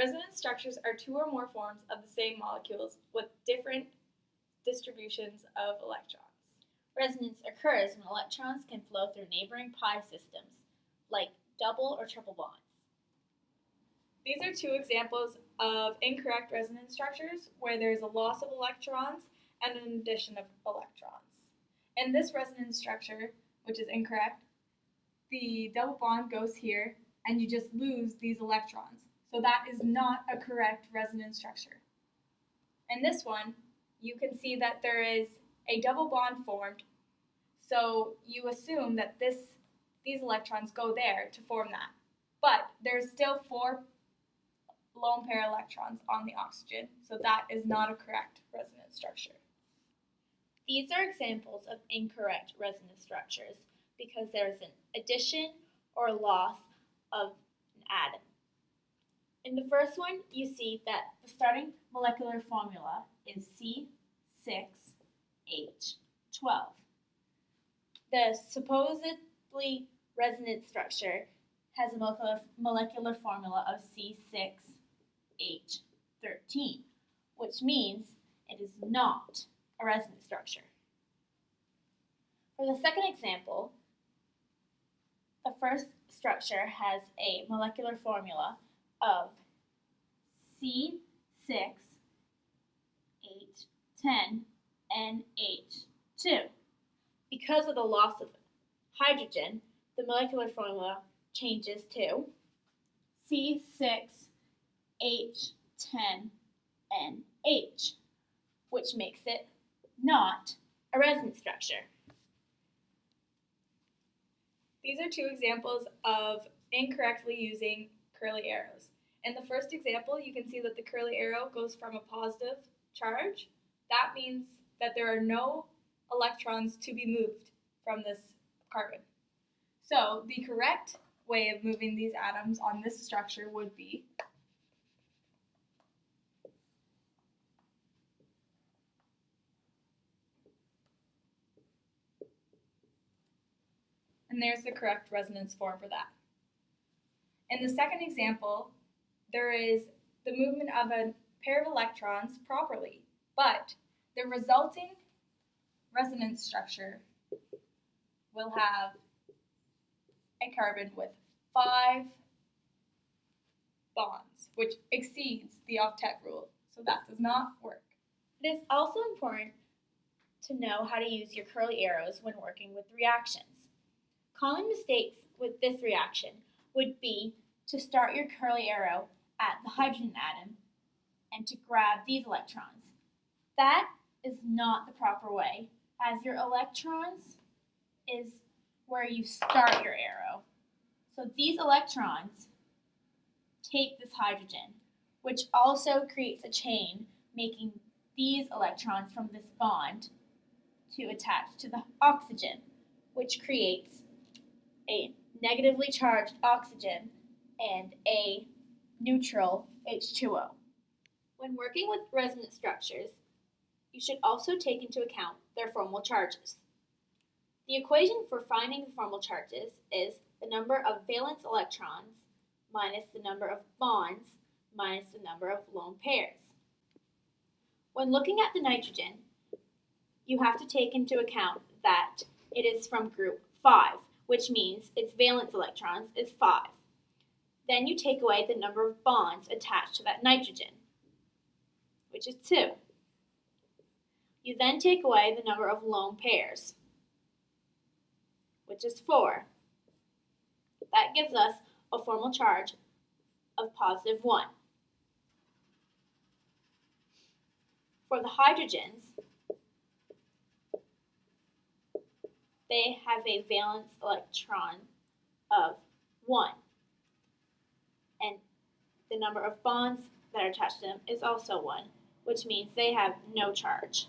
Resonance structures are two or more forms of the same molecules with different distributions of electrons. Resonance occurs when electrons can flow through neighboring pi systems, like double or triple bonds. These are two examples of incorrect resonance structures where there is a loss of electrons and an addition of electrons. In this resonance structure, which is incorrect, the double bond goes here and you just lose these electrons. So that is not a correct resonance structure. In this one, you can see that there is a double bond formed, so you assume that these electrons go there to form that. But there's still 4 lone pair electrons on the oxygen, so that is not a correct resonance structure. These are examples of incorrect resonance structures because there is an addition or loss of an atom. In the first one, you see that the starting molecular formula is C6H12. The supposedly resonance structure has a molecular formula of C6H13, which means it is not a resonance structure. For the second example, the first structure has a molecular formula of C6H10NH2. Because of the loss of hydrogen, the molecular formula changes to C6H10NH, which makes it not a resonance structure. These are two examples of incorrectly using curly arrows. In the first example, you can see that the curly arrow goes from a positive charge. That means that there are no electrons to be moved from this carbon. So the correct way of moving these atoms on this structure would be and there's the correct resonance form for that. In the second example, there is the movement of a pair of electrons properly, but the resulting resonance structure will have a carbon with 5 bonds, which exceeds the octet rule, so that does not work. It is also important to know how to use your curly arrows when working with reactions. Common mistakes with this reaction would be to start your curly arrow at the hydrogen atom and to grab these electrons. That is not the proper way, as your electrons is where you start your arrow. So these electrons take this hydrogen, which also creates a chain, making these electrons from this bond to attach to the oxygen, which creates a negatively charged oxygen and a neutral H2O. When working with resonance structures, you should also take into account their formal charges. The equation for finding the formal charges is the number of valence electrons minus the number of bonds minus the number of lone pairs. When looking at the nitrogen, you have to take into account that it is from group 5, which means its valence electrons is 5. Then you take away the number of bonds attached to that nitrogen, which is 2. You then take away the number of lone pairs, which is 4. That gives us a formal charge of positive 1. For the hydrogens, they have a valence electron of 1. And the number of bonds that are attached to them is also 1, which means they have no charge.